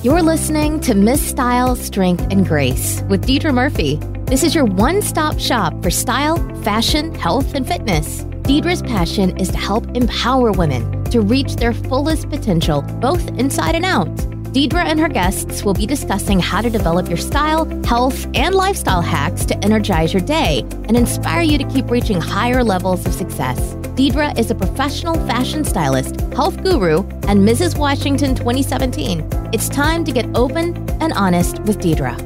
You're listening to Miss Style, Strength, and Grace with Deidra Murphy. This is your one-stop shop for style, fashion, health, and fitness. Deidra's passion is to help empower women to reach their fullest potential, both inside and out. Deidra and her guests will be discussing how to develop your style, health, and lifestyle hacks to energize your day and inspire you to keep reaching higher levels of success. Deidra is a professional fashion stylist, health guru, and Mrs. Washington 2017. It's time to get open and honest with Deidra.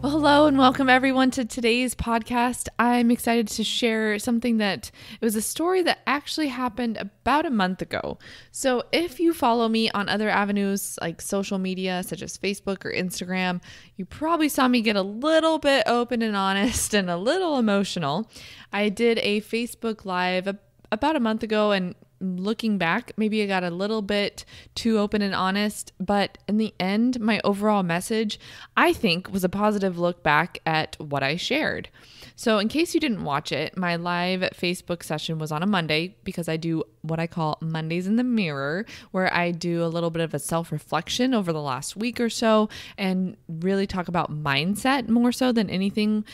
Well, hello and welcome everyone to today's podcast. I'm excited to share something that it was a story that actually happened about a month ago. So if you follow me on other avenues like social media, such as Facebook or Instagram, you probably saw me get a little bit open and honest and a little emotional. I did a Facebook Live about a month ago, and looking back, maybe I got a little bit too open and honest, but in the end, my overall message, I think, was a positive look back at what I shared. So in case you didn't watch it, my live Facebook session was on a Monday because I do what I call Mondays in the Mirror, where I do a little bit of a self-reflection over the last week or so and really talk about mindset more so than anything.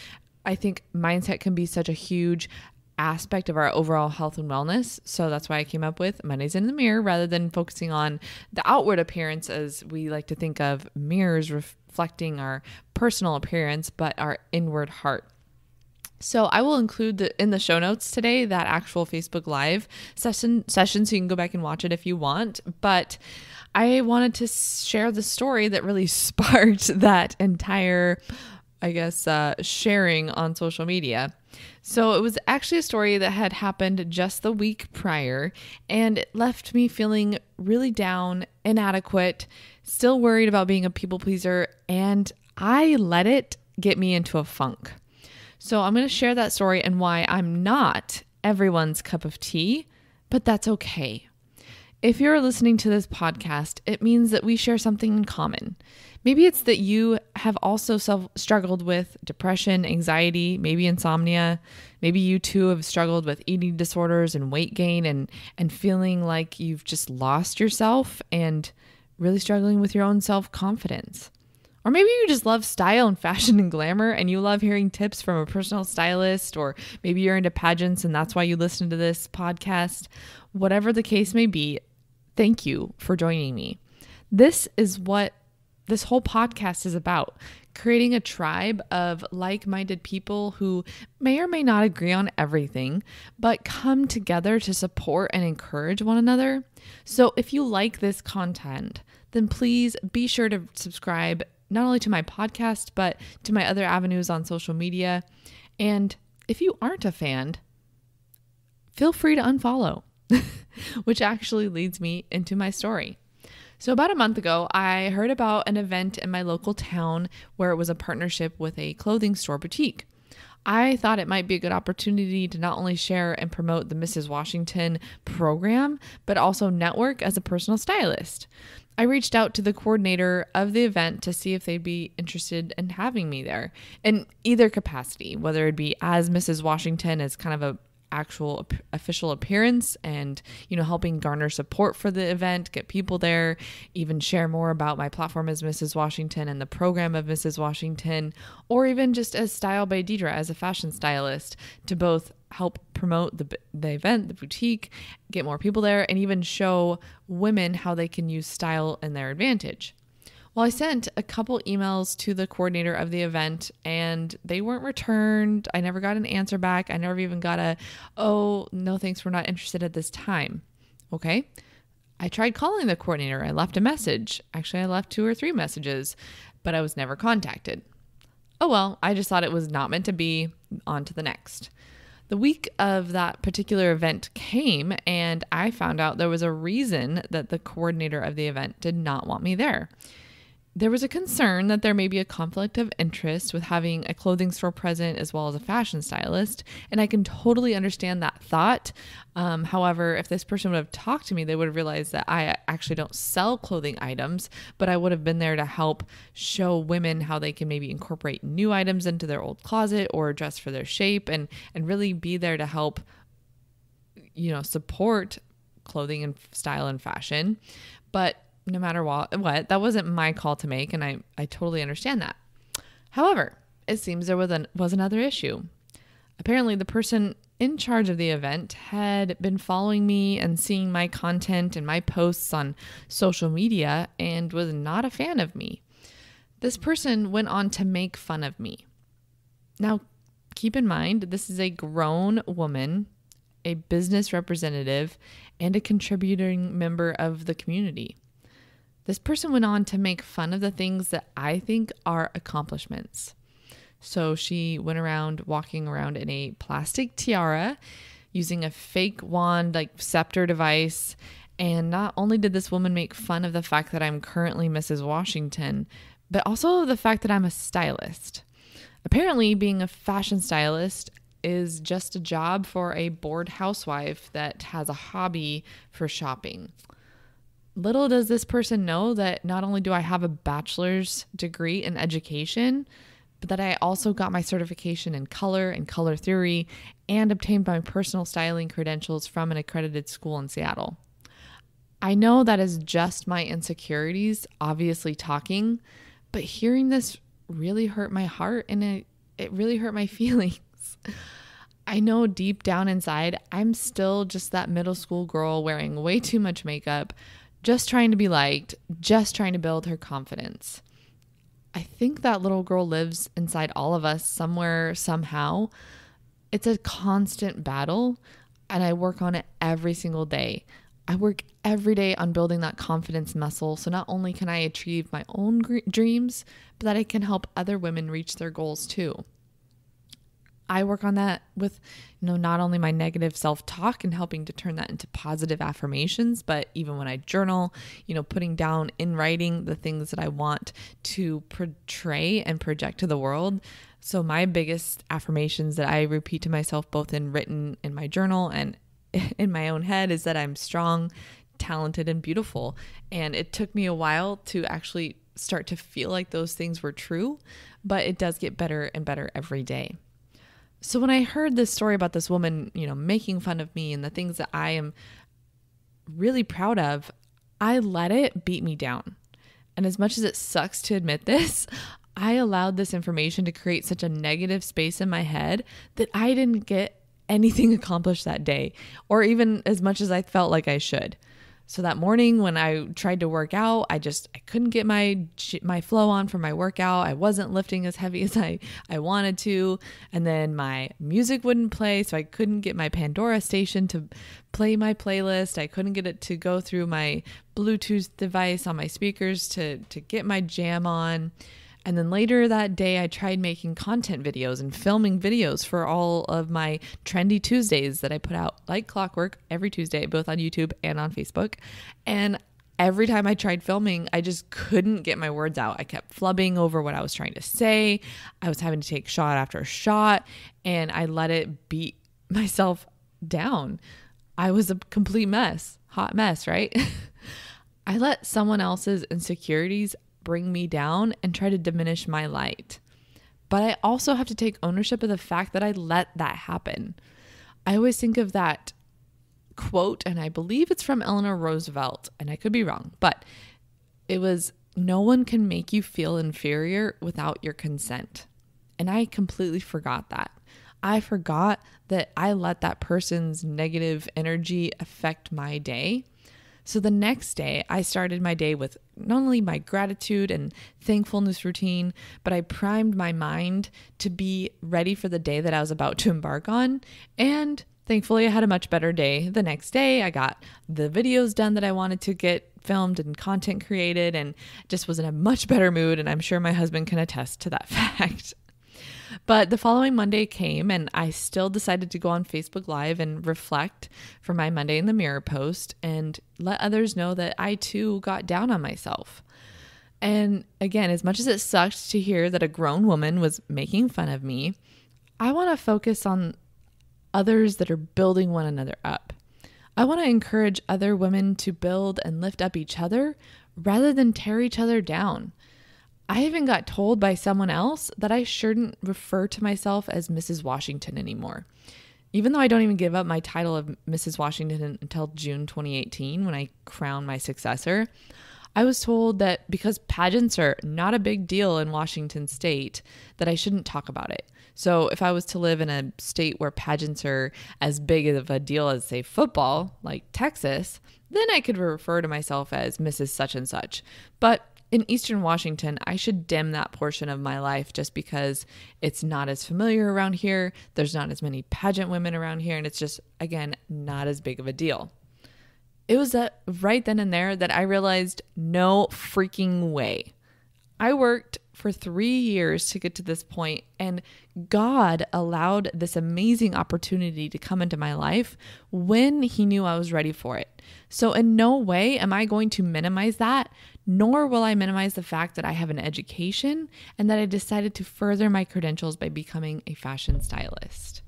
I think mindset can be such a huge aspect of our overall health and wellness. So that's why I came up with Mondays in the Mirror rather than focusing on the outward appearance, as we like to think of mirrors reflecting our personal appearance, but our inward heart. So I will include in the show notes today that actual Facebook Live session so you can go back and watch it if you want. But I wanted to share the story that really sparked that entire, sharing on social media. So it was actually a story that had happened just the week prior, and it left me feeling really down, inadequate, still worried about being a people pleaser, and I let it get me into a funk. So I'm going to share that story and why I'm not everyone's cup of tea, but that's okay. If you're listening to this podcast, it means that we share something in common. Maybe it's that you have also struggled with depression, anxiety, maybe insomnia. Maybe you too have struggled with eating disorders and weight gain and feeling like you've just lost yourself and really struggling with your own self-confidence. Or maybe you just love style and fashion and glamour and you love hearing tips from a personal stylist, or maybe you're into pageants and that's why you listen to this podcast. Whatever the case may be, thank you for joining me. This is what this whole podcast is about: creating a tribe of like-minded people who may or may not agree on everything, but come together to support and encourage one another. So if you like this content, then please be sure to subscribe not only to my podcast, but to my other avenues on social media. And if you aren't a fan, feel free to unfollow, which actually leads me into my story. So about a month ago, I heard about an event in my local town where it was a partnership with a clothing store boutique. I thought it might be a good opportunity to not only share and promote the Mrs. Washington program, but also network as a personal stylist. I reached out to the coordinator of the event to see if they'd be interested in having me there in either capacity, whether it be as Mrs. Washington as kind of a actual official appearance and, helping garner support for the event, get people there, even share more about my platform as Mrs. Washington and the program of Mrs. Washington, or even just as Style by Deidra as a fashion stylist to both help promote the event, the boutique, get more people there, and even show women how they can use style in their advantage. Well, I sent a couple emails to the coordinator of the event and they weren't returned. I never got an answer back. I never even got oh, no, thanks, we're not interested at this time. Okay. I tried calling the coordinator. I left a message. Actually, I left 2 or 3 messages, but I was never contacted. Oh, well, I just thought it was not meant to be. On to the next. The week of that particular event came and I found out there was a reason that the coordinator of the event did not want me there. There was a concern that there may be a conflict of interest with having a clothing store present as well as a fashion stylist, and I can totally understand that thought. However, if this person would have talked to me, they would have realized that I actually don't sell clothing items, but I would have been there to help show women how they can maybe incorporate new items into their old closet or dress for their shape and really be there to help, support clothing and style and fashion. But no matter what, that wasn't my call to make. And I totally understand that. However, it seems there was another issue. Apparently, the person in charge of the event had been following me and seeing my content and my posts on social media and was not a fan of me. This person went on to make fun of me. Now, keep in mind, this is a grown woman, a business representative, and a contributing member of the community. This person went on to make fun of the things that I think are accomplishments. So she went around walking around in a plastic tiara, using a fake wand, like scepter device. And not only did this woman make fun of the fact that I'm currently Mrs. Washington, but also the fact that I'm a stylist. Apparently, being a fashion stylist is just a job for a bored housewife that has a hobby for shopping. Little does this person know that not only do I have a bachelor's degree in education, but that I also got my certification in color and color theory and obtained my personal styling credentials from an accredited school in Seattle. I know that is just my insecurities, obviously talking, but hearing this really hurt my heart and it really hurt my feelings. I know deep down inside, I'm still just that middle school girl wearing way too much makeup, just trying to be liked, just trying to build her confidence. I think that little girl lives inside all of us somewhere, somehow. It's a constant battle, and I work on it every single day. I work every day on building that confidence muscle, so not only can I achieve my own dreams, but that I can help other women reach their goals too. I work on that with, not only my negative self-talk and helping to turn that into positive affirmations, but even when I journal, putting down in writing the things that I want to portray and project to the world. So my biggest affirmations that I repeat to myself, both in written in my journal and in my own head, is that I'm strong, talented, and beautiful. And it took me a while to actually start to feel like those things were true, but it does get better and better every day. So when I heard this story about this woman, making fun of me and the things that I am really proud of, I let it beat me down. And as much as it sucks to admit this, I allowed this information to create such a negative space in my head that I didn't get anything accomplished that day, or even as much as I felt like I should. So that morning when I tried to work out, I couldn't get my flow on for my workout. I wasn't lifting as heavy as I wanted to. And then my music wouldn't play. So I couldn't get my Pandora station to play my playlist. I couldn't get it to go through my Bluetooth device on my speakers to get my jam on. And then later that day, I tried making content videos and filming videos for all of my Trendy Tuesdays that I put out like clockwork every Tuesday, both on YouTube and on Facebook. And every time I tried filming, I just couldn't get my words out. I kept flubbing over what I was trying to say. I was having to take shot after shot, and I let it beat myself down. I was a complete mess, hot mess, right? I let someone else's insecurities bring me down and try to diminish my light. But I also have to take ownership of the fact that I let that happen. I always think of that quote, and I believe it's from Eleanor Roosevelt, and I could be wrong, but it was, "No one can make you feel inferior without your consent." And I completely forgot that. I forgot that I let that person's negative energy affect my day. So the next day, I started my day with not only my gratitude and thankfulness routine, but I primed my mind to be ready for the day that I was about to embark on. And thankfully, I had a much better day the next day. I got the videos done that I wanted to get filmed and content created, and just was in a much better mood. And I'm sure my husband can attest to that fact. But the following Monday came, and I still decided to go on Facebook Live and reflect for my Monday in the Mirror post and let others know that I too got down on myself. And again, as much as it sucked to hear that a grown woman was making fun of me, I want to focus on others that are building one another up. I want to encourage other women to build and lift up each other rather than tear each other down. I even got told by someone else that I shouldn't refer to myself as Mrs. Washington anymore. Even though I don't even give up my title of Mrs. Washington until June 2018 when I crown my successor, I was told that because pageants are not a big deal in Washington state, that I shouldn't talk about it. So if I was to live in a state where pageants are as big of a deal as, say, football, like Texas, then I could refer to myself as Mrs. Such and Such. But in Eastern Washington, I should dim that portion of my life just because it's not as familiar around here. There's not as many pageant women around here, and it's just, again, not as big of a deal. It was right then and there that I realized no freaking way. I worked for 3 years to get to this point, and God allowed this amazing opportunity to come into my life when He knew I was ready for it. So in no way am I going to minimize that, nor will I minimize the fact that I have an education and that I decided to further my credentials by becoming a fashion stylist.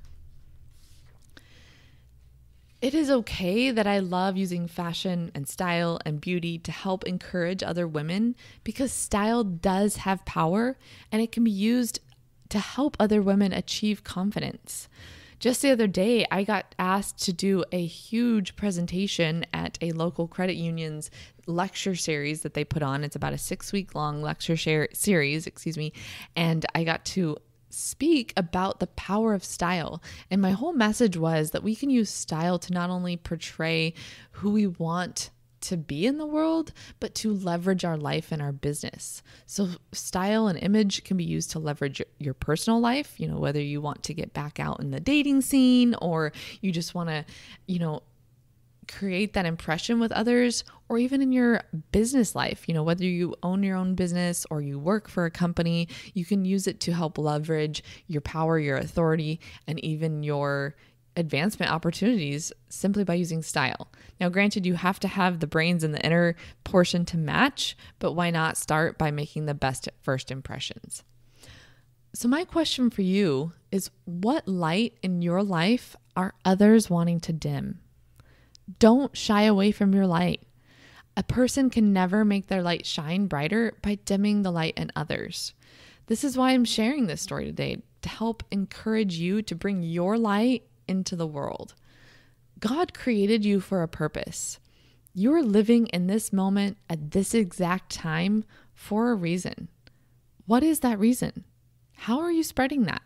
It is okay that I love using fashion and style and beauty to help encourage other women, because style does have power and it can be used to help other women achieve confidence. Just the other day, I got asked to do a huge presentation at a local credit union's lecture series that they put on. It's about a 6-week long lecture series, and I got to speak about the power of style. And my whole message was that we can use style to not only portray who we want to be in the world, but to leverage our life and our business. So style and image can be used to leverage your personal life, whether you want to get back out in the dating scene or you just want to, create that impression with others, or even in your business life, whether you own your own business or you work for a company, you can use it to help leverage your power, your authority, and even your advancement opportunities simply by using style. Now, granted, you have to have the brains and the inner portion to match, but why not start by making the best first impressions? So my question for you is, what light in your life are others wanting to dim? Don't shy away from your light. A person can never make their light shine brighter by dimming the light in others. This is why I'm sharing this story today, to help encourage you to bring your light into the world. God created you for a purpose. You are living in this moment at this exact time for a reason. What is that reason? How are you spreading that?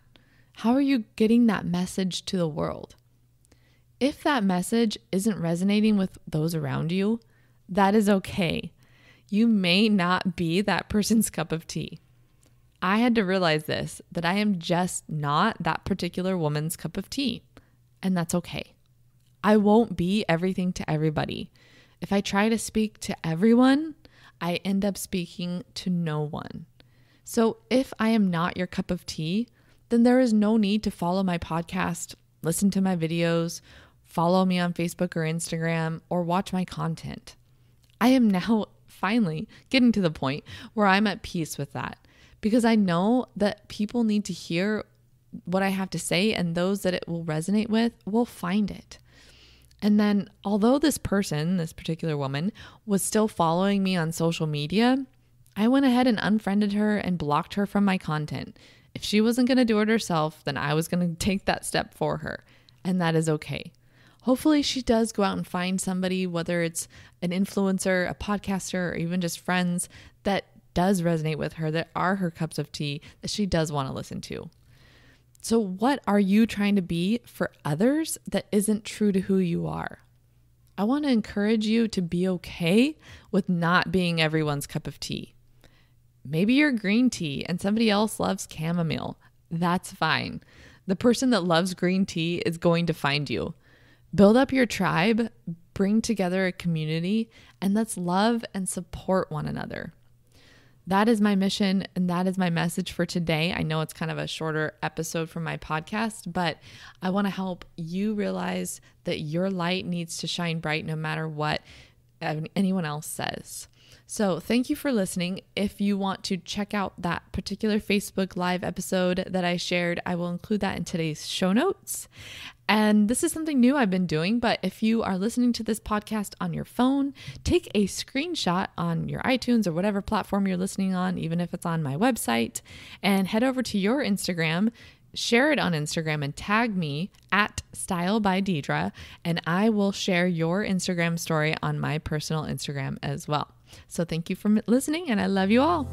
How are you getting that message to the world? If that message isn't resonating with those around you, that is okay. You may not be that person's cup of tea. I had to realize this, that I am just not that particular woman's cup of tea, and that's okay. I won't be everything to everybody. If I try to speak to everyone, I end up speaking to no one. So if I am not your cup of tea, then there is no need to follow my podcast, listen to my videos, follow me on Facebook or Instagram, or watch my content. I am now finally getting to the point where I'm at peace with that, because I know that people need to hear what I have to say, and those that it will resonate with will find it. And then, although this person, this particular woman, was still following me on social media, I went ahead and unfriended her and blocked her from my content. If she wasn't going to do it herself, then I was going to take that step for her, and that is okay. Hopefully she does go out and find somebody, whether it's an influencer, a podcaster, or even just friends that does resonate with her, that are her cups of tea, that she does want to listen to. So what are you trying to be for others that isn't true to who you are? I want to encourage you to be okay with not being everyone's cup of tea. Maybe you're green tea and somebody else loves chamomile. That's fine. The person that loves green tea is going to find you. Build up your tribe, bring together a community, and let's love and support one another. That is my mission, and that is my message for today. I know it's kind of a shorter episode from my podcast, but I want to help you realize that your light needs to shine bright no matter what anyone else says. So thank you for listening. If you want to check out that particular Facebook Live episode that I shared, I will include that in today's show notes. And this is something new I've been doing, but if you are listening to this podcast on your phone, take a screenshot on your iTunes or whatever platform you're listening on, even if it's on my website, and head over to your Instagram, share it on Instagram and tag me at StyleByDeidra, and I will share your Instagram story on my personal Instagram as well. So thank you for listening, and I love you all.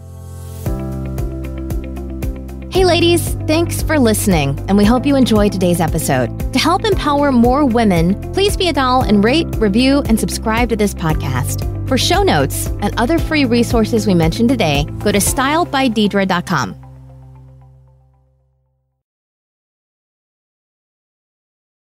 Hey ladies, thanks for listening, and we hope you enjoyed today's episode. To help empower more women, please be a doll and rate, review, and subscribe to this podcast. For show notes and other free resources we mentioned today, go to StyleByDeidra.com.